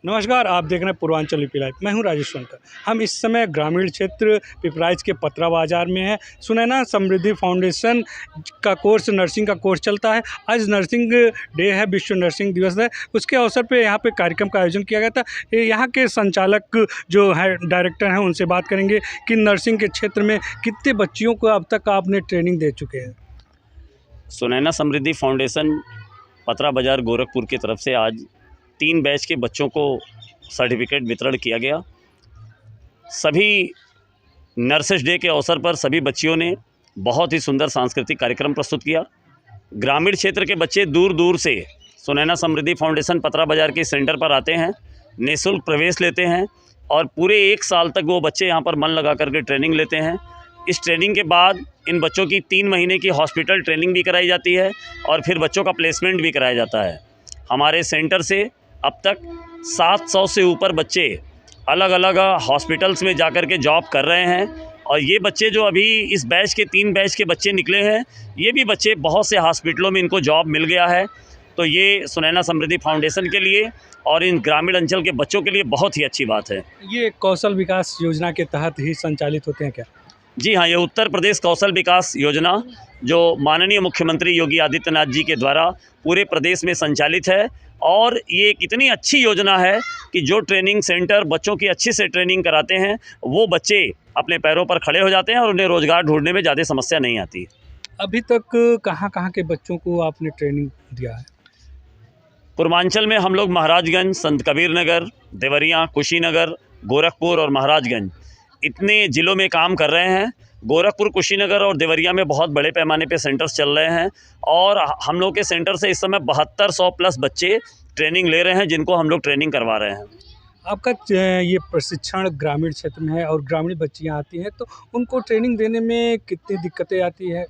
नमस्कार, आप देख रहे हैं पूर्वांचल यूपी लाइव। मैं हूं राजेश सोनकर। हम इस समय ग्रामीण क्षेत्र पिपराइच के पतरा बाज़ार में हैं। सुनैना समृद्धि फाउंडेशन का कोर्स, नर्सिंग का कोर्स चलता है। आज नर्सिंग डे है, विश्व नर्सिंग दिवस है। उसके अवसर पे यहाँ पे कार्यक्रम का आयोजन किया गया था। यहाँ के संचालक जो है, डायरेक्टर हैं, उनसे बात करेंगे कि नर्सिंग के क्षेत्र में कितने बच्चियों को अब तक आपने ट्रेनिंग दे चुके हैं। सुनैना समृद्धि फाउंडेशन पतरा बाज़ार गोरखपुर की तरफ से आज 3 बैच के बच्चों को सर्टिफिकेट वितरण किया गया। सभी नर्सेस डे के अवसर पर सभी बच्चियों ने बहुत ही सुंदर सांस्कृतिक कार्यक्रम प्रस्तुत किया। ग्रामीण क्षेत्र के बच्चे दूर दूर से सुनैना समृद्धि फाउंडेशन पतरा बाज़ार के सेंटर पर आते हैं, निःशुल्क प्रवेश लेते हैं और पूरे 1 साल तक वो बच्चे यहाँ पर मन लगा करके ट्रेनिंग लेते हैं। इस ट्रेनिंग के बाद इन बच्चों की 3 महीने की हॉस्पिटल ट्रेनिंग भी कराई जाती है और फिर बच्चों का प्लेसमेंट भी कराया जाता है। हमारे सेंटर से अब तक 700 से ऊपर बच्चे अलग अलग हॉस्पिटल्स में जाकर के जॉब कर रहे हैं और ये बच्चे जो अभी इस बैच के 3 बैच के बच्चे निकले हैं, ये भी बच्चे बहुत से हॉस्पिटलों में इनको जॉब मिल गया है। तो ये सुनैना समृद्धि फाउंडेशन के लिए और इन ग्रामीण अंचल के बच्चों के लिए बहुत ही अच्छी बात है। ये कौशल विकास योजना के तहत ही संचालित होते हैं क्या? जी हाँ, ये उत्तर प्रदेश कौशल विकास योजना जो माननीय मुख्यमंत्री योगी आदित्यनाथ जी के द्वारा पूरे प्रदेश में संचालित है और ये एक इतनी अच्छी योजना है कि जो ट्रेनिंग सेंटर बच्चों की अच्छी से ट्रेनिंग कराते हैं, वो बच्चे अपने पैरों पर खड़े हो जाते हैं और उन्हें रोज़गार ढूंढने में ज़्यादा समस्या नहीं आती। अभी तक कहाँ के बच्चों को आपने ट्रेनिंग दिया है? पूर्वांचल में हम लोग महाराजगंज, संत कबीर नगर, देवरिया, कुशीनगर, गोरखपुर और महाराजगंज इतने ज़िलों में काम कर रहे हैं। गोरखपुर, कुशीनगर और देवरिया में बहुत बड़े पैमाने पे सेंटर्स चल रहे हैं और हम लोग के सेंटर से इस समय 7200 प्लस बच्चे ट्रेनिंग ले रहे हैं, जिनको हम लोग ट्रेनिंग करवा रहे हैं। आपका ये प्रशिक्षण ग्रामीण क्षेत्र में है और ग्रामीण बच्चियाँ आती हैं, तो उनको ट्रेनिंग देने में कितनी दिक्कतें आती है?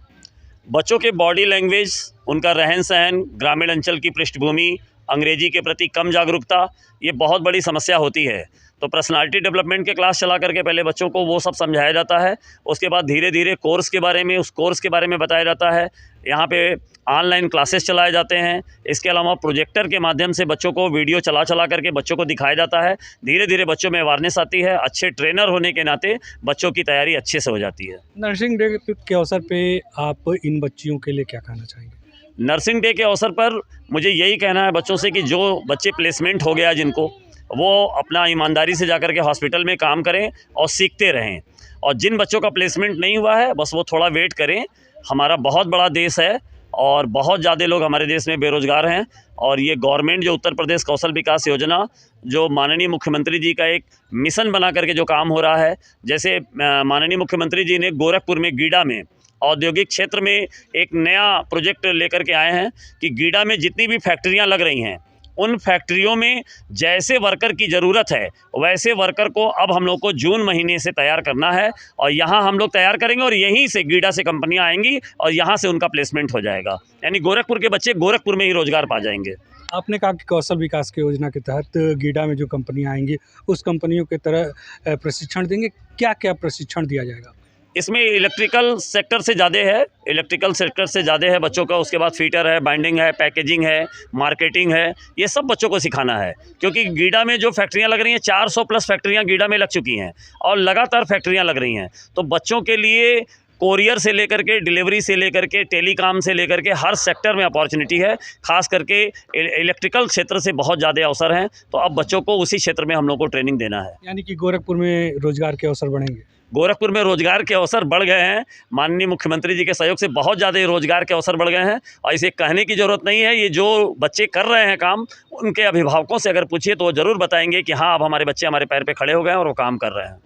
बच्चों के बॉडी लैंग्वेज, उनका रहन सहन, ग्रामीण अंचल की पृष्ठभूमि, अंग्रेजी के प्रति कम जागरूकता, ये बहुत बड़ी समस्या होती है। तो पर्सनालिटी डेवलपमेंट के क्लास चला करके पहले बच्चों को वो सब समझाया जाता है। उसके बाद धीरे धीरे कोर्स के बारे में, उस कोर्स के बारे में बताया जाता है। यहाँ पे ऑनलाइन क्लासेस चलाए जाते हैं। इसके अलावा प्रोजेक्टर के माध्यम से बच्चों को वीडियो चला करके बच्चों को दिखाया जाता है। धीरे धीरे बच्चों में अवेयरनेस आती है। अच्छे ट्रेनर होने के नाते बच्चों की तैयारी अच्छे से हो जाती है। नर्सिंग डे के अवसर पे आप इन बच्चियों के लिए क्या कहना चाहेंगे? नर्सिंग डे के अवसर पर मुझे यही कहना है बच्चों से कि जो बच्चे प्लेसमेंट हो गया जिनको, वो अपना ईमानदारी से जाकर के हॉस्पिटल में काम करें और सीखते रहें। और जिन बच्चों का प्लेसमेंट नहीं हुआ है, बस वो थोड़ा वेट करें। हमारा बहुत बड़ा देश है और बहुत ज़्यादा लोग हमारे देश में बेरोज़गार हैं और ये गवर्नमेंट जो उत्तर प्रदेश कौशल विकास योजना, जो माननीय मुख्यमंत्री जी का एक मिशन बना करके जो काम हो रहा है, जैसे माननीय मुख्यमंत्री जी ने गोरखपुर में गीडा में औद्योगिक क्षेत्र में एक नया प्रोजेक्ट लेकर के आए हैं कि गीडा में जितनी भी फैक्ट्रियां लग रही हैं, उन फैक्ट्रियों में जैसे वर्कर की ज़रूरत है वैसे वर्कर को अब हम लोग को जून महीने से तैयार करना है और यहाँ हम लोग तैयार करेंगे और यहीं से गीडा से कंपनियाँ आएंगी और यहाँ से उनका प्लेसमेंट हो जाएगा। यानी गोरखपुर के बच्चे गोरखपुर में ही रोज़गार पा जाएंगे। आपने कहा कि कौशल विकास की योजना के तहत गीडा में जो कंपनियां आएंगी, उस कंपनियों की तरह प्रशिक्षण देंगे। क्या क्या प्रशिक्षण दिया जाएगा? इसमें इलेक्ट्रिकल सेक्टर से ज़्यादा है बच्चों का। उसके बाद फीटर है, बाइंडिंग है, पैकेजिंग है, मार्केटिंग है, ये सब बच्चों को सिखाना है। क्योंकि गीडा में जो फैक्ट्रियां लग रही हैं, 400 प्लस फैक्ट्रियां गीडा में लग चुकी हैं और लगातार फैक्ट्रियां लग रही हैं। तो बच्चों के लिए कोरियर से लेकर के, डिलीवरी से लेकर के, टेलीकॉम से लेकर के हर सेक्टर में अपॉर्चुनिटी है। खास करके इलेक्ट्रिकल क्षेत्र से बहुत ज़्यादा अवसर हैं। तो अब बच्चों को उसी क्षेत्र में हम लोग को ट्रेनिंग देना है। यानी कि गोरखपुर में रोजगार के अवसर बढ़ेंगे। गोरखपुर में रोज़गार के अवसर बढ़ गए हैं। माननीय मुख्यमंत्री जी के सहयोग से बहुत ज़्यादा रोज़गार के अवसर बढ़ गए हैं और इसे कहने की ज़रूरत नहीं है। ये जो बच्चे कर रहे हैं काम, उनके अभिभावकों से अगर पूछिए तो वो ज़रूर बताएंगे कि हाँ, अब हमारे बच्चे हमारे पैर पे खड़े हो गए हैं और वो काम कर रहे हैं।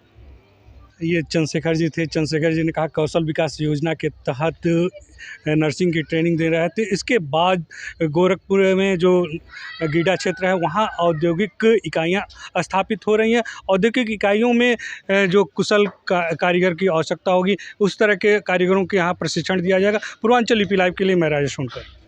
ये चंद्रशेखर जी थे। चंद्रशेखर जी ने कहा कौशल विकास योजना के तहत नर्सिंग की ट्रेनिंग दे रहे थे। इसके बाद गोरखपुर में जो गीडा क्षेत्र है, वहाँ औद्योगिक इकाइयाँ स्थापित हो रही हैं। औद्योगिक इकाइयों में जो कुशल कारीगर की आवश्यकता होगी, उस तरह के कारीगरों के यहाँ प्रशिक्षण दिया जाएगा। पूर्वांचल यूपी लाइव के लिए मैं राजेश सोनकर।